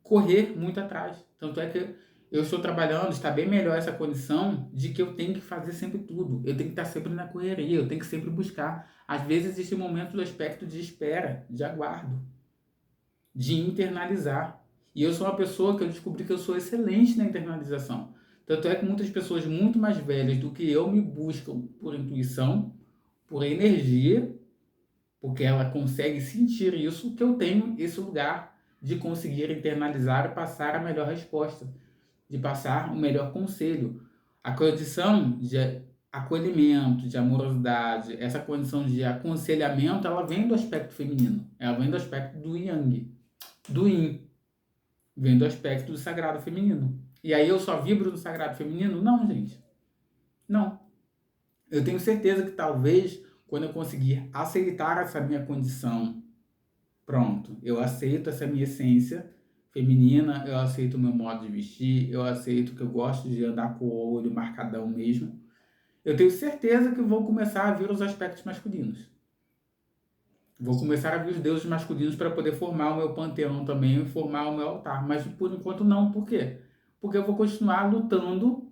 correr muito atrás. Tanto é que eu estou trabalhando, está bem melhor essa condição de que eu tenho que fazer sempre tudo. Eu tenho que estar sempre na correria, eu tenho que sempre buscar. Às vezes existe um momento do aspecto de espera, de aguardo, de internalizar. E eu sou uma pessoa que eu descobri que eu sou excelente na internalização. Tanto é que muitas pessoas muito mais velhas do que eu me buscam por intuição, por energia, porque ela consegue sentir isso, que eu tenho esse lugar de conseguir internalizar e passar a melhor resposta, de passar o melhor conselho. A condição de acolhimento, de amorosidade, essa condição de aconselhamento, ela vem do aspecto feminino, ela vem do aspecto do yang, do yin, vem do aspecto do sagrado feminino. E aí eu só vibro no sagrado feminino? Não, gente. Não. Eu tenho certeza que talvez quando eu conseguir aceitar essa minha condição, pronto, eu aceito essa minha essência feminina, eu aceito o meu modo de vestir, eu aceito que eu gosto de andar com o olho marcadão mesmo. Eu tenho certeza que vou começar a ver os aspectos masculinos. Vou começar a ver os deuses masculinos para poder formar o meu panteão também e formar o meu altar. Mas por enquanto não. Por quê? Porque eu vou continuar lutando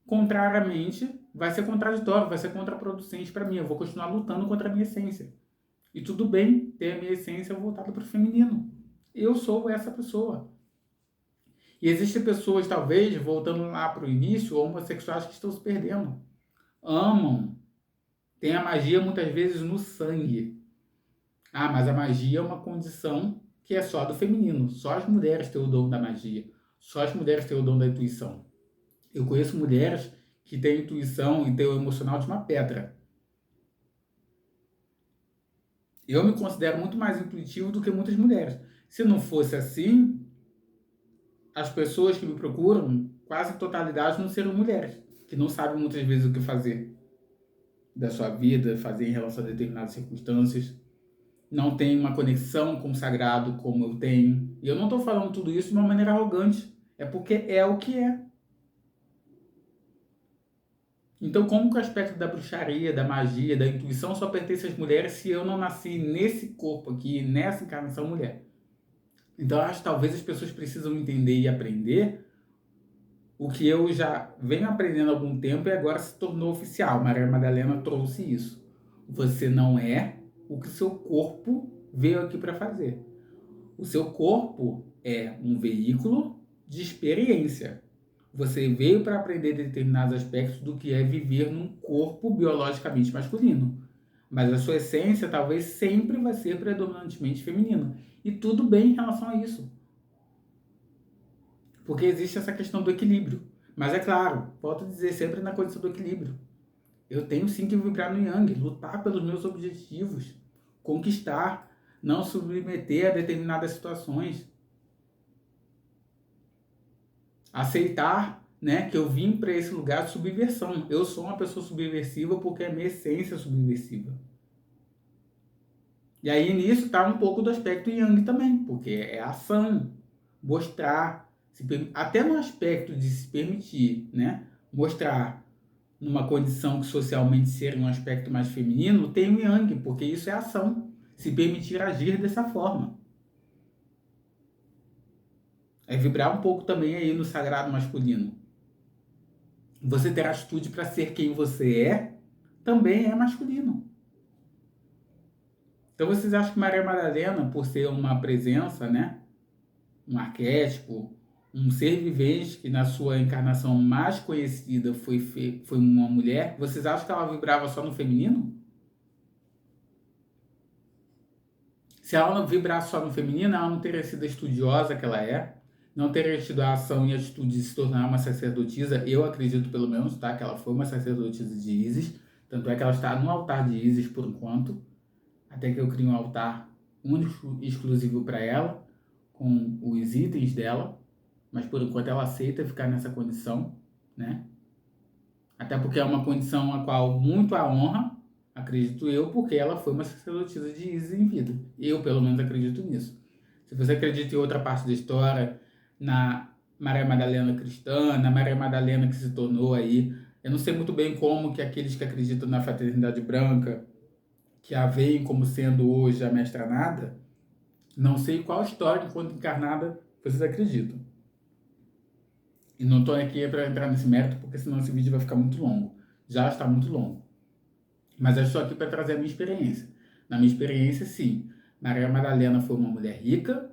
contrariamente. Vai ser contraditório, vai ser contraproducente para mim. Eu vou continuar lutando contra a minha essência. E tudo bem ter a minha essência voltada para o feminino. Eu sou essa pessoa. E existem pessoas, talvez, voltando lá para o início, homossexuais que estão se perdendo. Amam. Tem a magia muitas vezes no sangue. Ah, mas a magia é uma condição que é só do feminino. Só as mulheres têm o dom da magia. Só as mulheres têm o dom da intuição. Eu conheço mulheres que têm intuição e têm o emocional de uma pedra. Eu me considero muito mais intuitivo do que muitas mulheres. Se não fosse assim, as pessoas que me procuram, quase totalidade, não seriam mulheres, que não sabem muitas vezes o que fazer da sua vida, fazer em relação a determinadas circunstâncias. Não tem uma conexão com o sagrado como eu tenho. E eu não estou falando tudo isso de uma maneira arrogante. É porque é o que é. Então, como que o aspecto da bruxaria, da magia, da intuição só pertence às mulheres se eu não nasci nesse corpo aqui, nessa encarnação mulher? Então, eu acho que talvez as pessoas precisam entender e aprender o que eu já venho aprendendo há algum tempo e agora se tornou oficial. Maria Madalena trouxe isso. Você não é o que o seu corpo veio aqui para fazer. O seu corpo é um veículo de experiência. Você veio para aprender determinados aspectos do que é viver num corpo biologicamente masculino. Mas a sua essência talvez sempre vai ser predominantemente feminina. E tudo bem em relação a isso. Porque existe essa questão do equilíbrio. Mas é claro, volto a dizer, sempre na condição do equilíbrio. Eu tenho sim que vibrar no yang, lutar pelos meus objetivos, conquistar, não submeter a determinadas situações. Aceitar, né, que eu vim para esse lugar de subversão. Eu sou uma pessoa subversiva porque a minha essência é subversiva. E aí nisso está um pouco do aspecto yang também, porque é ação, mostrar, até no aspecto de se permitir, né, mostrar numa condição que socialmente seria um aspecto mais feminino, tem o yang, porque isso é ação, se permitir agir dessa forma. É vibrar um pouco também aí no sagrado masculino. Você ter atitude para ser quem você é, também é masculino. Então vocês acham que Maria Madalena, por ser uma presença, né, um arquétipo, um ser vivente que na sua encarnação mais conhecida foi uma mulher, vocês acham que ela vibrava só no feminino? Se ela não vibrasse só no feminino, ela não teria sido a estudiosa que ela é, não teria tido a ação e a atitude de se tornar uma sacerdotisa, eu acredito pelo menos, tá, que ela foi uma sacerdotisa de Ísis, tanto é que ela está no altar de Ísis por enquanto, até que eu crie um altar único e exclusivo para ela, com os itens dela, mas por enquanto ela aceita ficar nessa condição, né? Até porque é uma condição a qual muito a honra, acredito eu, porque ela foi uma sacerdotisa de Ísis em vida. Eu, pelo menos, acredito nisso. Se você acredita em outra parte da história, na Maria Madalena cristã, na Maria Madalena que se tornou aí, eu não sei muito bem como que aqueles que acreditam na fraternidade branca, que a veem como sendo hoje a mestra nada, não sei qual história, enquanto encarnada, vocês acreditam. E não estou aqui para entrar nesse mérito, porque senão esse vídeo vai ficar muito longo. Já está muito longo. Mas eu estou aqui para trazer a minha experiência. Na minha experiência, sim, Maria Madalena foi uma mulher rica,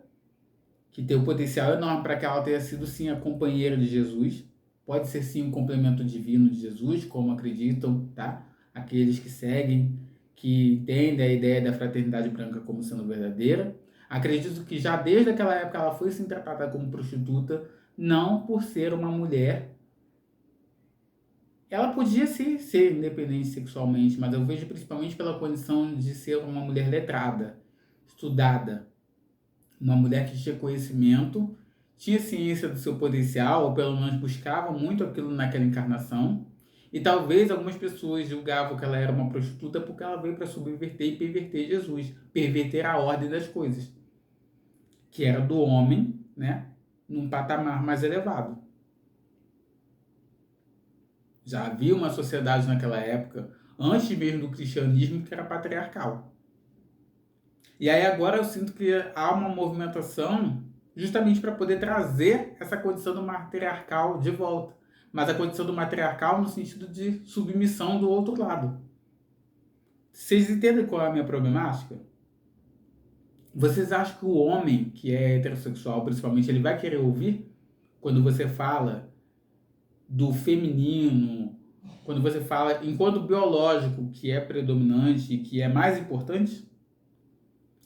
que tem um potencial enorme para que ela tenha sido, sim, a companheira de Jesus. Pode ser, sim, um complemento divino de Jesus, como acreditam, tá? Aqueles que seguem, que entendem a ideia da fraternidade branca como sendo verdadeira. Acredito que já desde aquela época ela foi, sim, tratada como prostituta, não por ser uma mulher. Ela podia, sim, ser independente sexualmente, mas eu vejo principalmente pela condição de ser uma mulher letrada, estudada, uma mulher que tinha conhecimento, tinha ciência do seu potencial, ou pelo menos buscava muito aquilo naquela encarnação. E talvez algumas pessoas julgavam que ela era uma prostituta porque ela veio para subverter e perverter Jesus, perverter a ordem das coisas, que era do homem, né, num patamar mais elevado. Já havia uma sociedade naquela época, antes mesmo do cristianismo, que era patriarcal. E aí agora eu sinto que há uma movimentação justamente para poder trazer essa condição do matriarcal de volta. Mas a condição do matriarcal no sentido de submissão do outro lado. Vocês entendem qual é a minha problemática? Vocês acham que o homem que é heterossexual, principalmente, ele vai querer ouvir quando você fala do feminino, quando você fala enquanto biológico que é predominante, que é mais importante?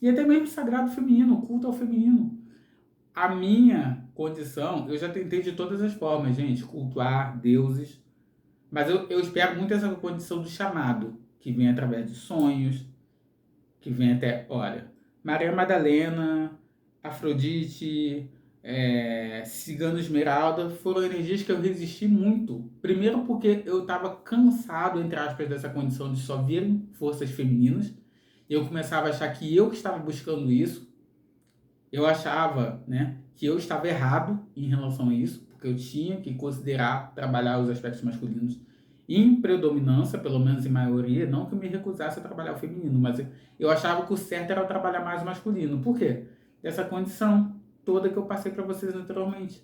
E até mesmo sagrado feminino, culto ao feminino. A minha condição, eu já tentei de todas as formas, gente, cultuar deuses, mas eu espero muito essa condição do chamado, que vem através de sonhos, que vem até, olha, Maria Madalena, Afrodite, Cigano Esmeralda, foram energias que eu resisti muito. Primeiro porque eu estava cansado, entre aspas, dessa condição de só ver forças femininas. Eu começava a achar que eu que estava buscando isso. Eu achava, né, que eu estava errado em relação a isso, porque eu tinha que considerar trabalhar os aspectos masculinos em predominância, pelo menos em maioria, não que eu me recusasse a trabalhar o feminino, mas eu achava que o certo era trabalhar mais o masculino. Por quê? Dessa condição toda que eu passei para vocês anteriormente.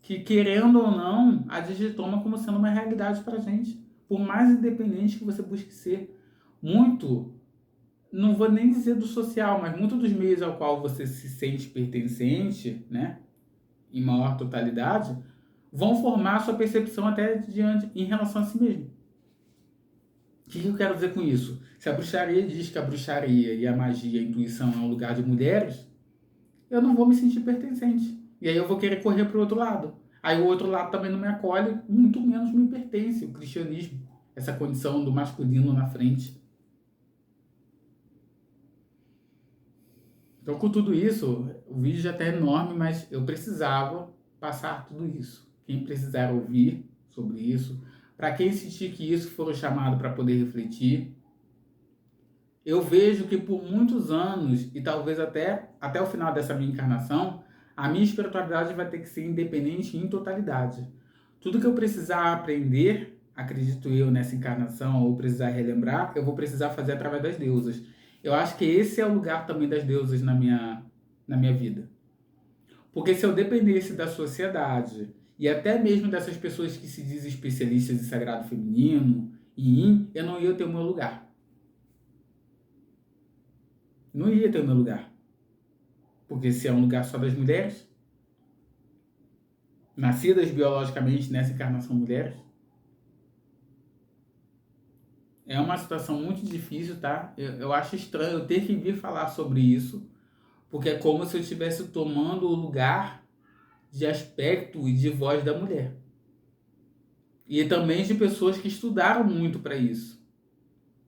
Que, querendo ou não, a gente toma como sendo uma realidade para a gente. Por mais independente que você busque ser. Muito, não vou nem dizer do social, mas muito dos meios ao qual você se sente pertencente, né, em maior totalidade, vão formar a sua percepção até diante em relação a si mesmo. O que eu quero dizer com isso? Se a bruxaria diz que a bruxaria e a magia, a intuição é um lugar de mulheres, eu não vou me sentir pertencente. E aí eu vou querer correr para o outro lado. Aí o outro lado também não me acolhe, muito menos me pertence, o cristianismo. Essa condição do masculino na frente. Então, com tudo isso, o vídeo já está enorme, mas eu precisava passar tudo isso. Quem precisar ouvir sobre isso, para quem sentir que isso for o chamado para poder refletir, eu vejo que por muitos anos, e talvez até o final dessa minha encarnação, a minha espiritualidade vai ter que ser independente em totalidade. Tudo que eu precisar aprender, acredito eu, nessa encarnação, ou precisar relembrar, eu vou precisar fazer através das deusas. Eu acho que esse é o lugar também das deusas na minha vida. Porque se eu dependesse da sociedade, e até mesmo dessas pessoas que se dizem especialistas em sagrado feminino, eu não ia ter o meu lugar. Não ia ter o meu lugar. Porque se é um lugar só das mulheres, nascidas biologicamente nessa encarnação mulheres, é uma situação muito difícil, tá? Eu acho estranho eu ter que vir falar sobre isso, porque é como se eu estivesse tomando o lugar de aspecto e de voz da mulher. E também de pessoas que estudaram muito para isso.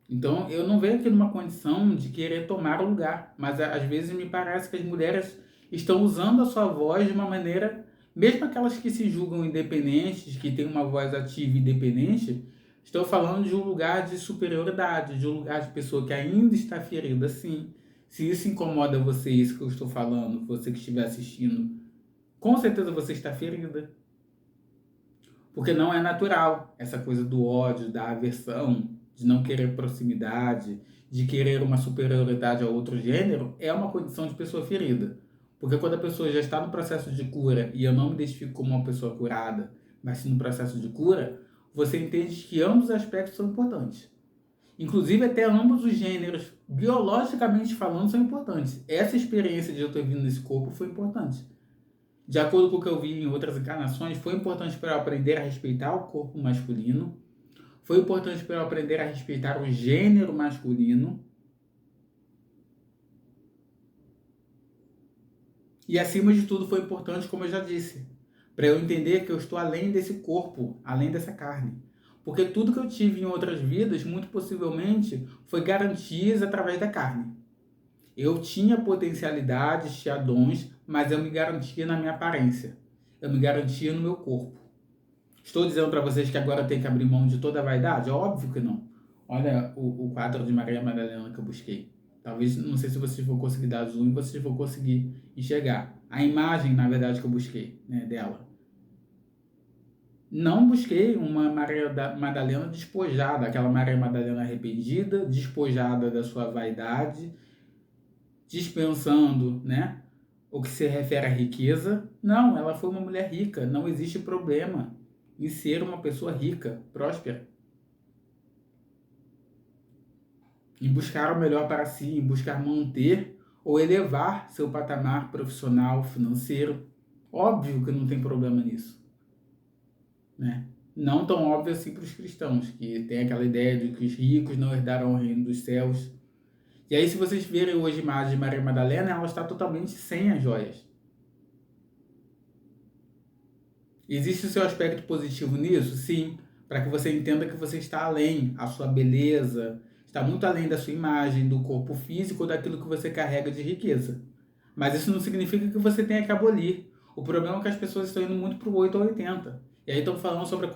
Então, eu não venho aqui numa condição de querer tomar o lugar, mas às vezes me parece que as mulheres estão usando a sua voz de uma maneira, mesmo aquelas que se julgam independentes, que têm uma voz ativa e independente, Estou falando de um lugar de superioridade, de um lugar de pessoa que ainda está ferida, sim. Se isso incomoda você, isso que eu estou falando, você que estiver assistindo, com certeza você está ferida. Porque não é natural essa coisa do ódio, da aversão, de não querer proximidade, de querer uma superioridade ao outro gênero, é uma condição de pessoa ferida. Porque quando a pessoa já está no processo de cura, e eu não me identifico como uma pessoa curada, mas sim no processo de cura, você entende que ambos os aspectos são importantes. Inclusive, até ambos os gêneros, biologicamente falando, são importantes. Essa experiência de eu ter vindo nesse corpo foi importante. De acordo com o que eu vi em outras encarnações, foi importante para eu aprender a respeitar o corpo masculino, foi importante para eu aprender a respeitar o gênero masculino, e acima de tudo foi importante, como eu já disse, para eu entender que eu estou além desse corpo, além dessa carne. Porque tudo que eu tive em outras vidas, muito possivelmente, foi garantias através da carne. Eu tinha potencialidades, tinha dons, mas eu me garantia na minha aparência. Eu me garantia no meu corpo. Estou dizendo para vocês que agora tem que abrir mão de toda a vaidade? Óbvio que não. Olha o quadro de Maria Madalena que eu busquei. Talvez, não sei se vocês vão conseguir dar zoom, vocês vão conseguir enxergar. A imagem, na verdade, que eu busquei, né, dela. Não busquei uma Maria Madalena despojada, aquela Maria Madalena arrependida, despojada da sua vaidade, dispensando, né, o que se refere à riqueza. Não, ela foi uma mulher rica, não existe problema em ser uma pessoa rica, próspera. Em buscar o melhor para si, em buscar manter ou elevar seu patamar profissional, financeiro. Óbvio que não tem problema nisso, né? Não tão óbvio assim para os cristãos, que tem aquela ideia de que os ricos não herdarão o reino dos céus. E aí, se vocês verem hoje a imagem de Maria Madalena, ela está totalmente sem as joias. Existe o seu aspecto positivo nisso? Sim, para que você entenda que você está além, a sua beleza está muito além da sua imagem, do corpo físico, daquilo que você carrega de riqueza. Mas isso não significa que você tenha que abolir. O problema é que as pessoas estão indo muito para o 8 ou 80. E aí estão falando sobre a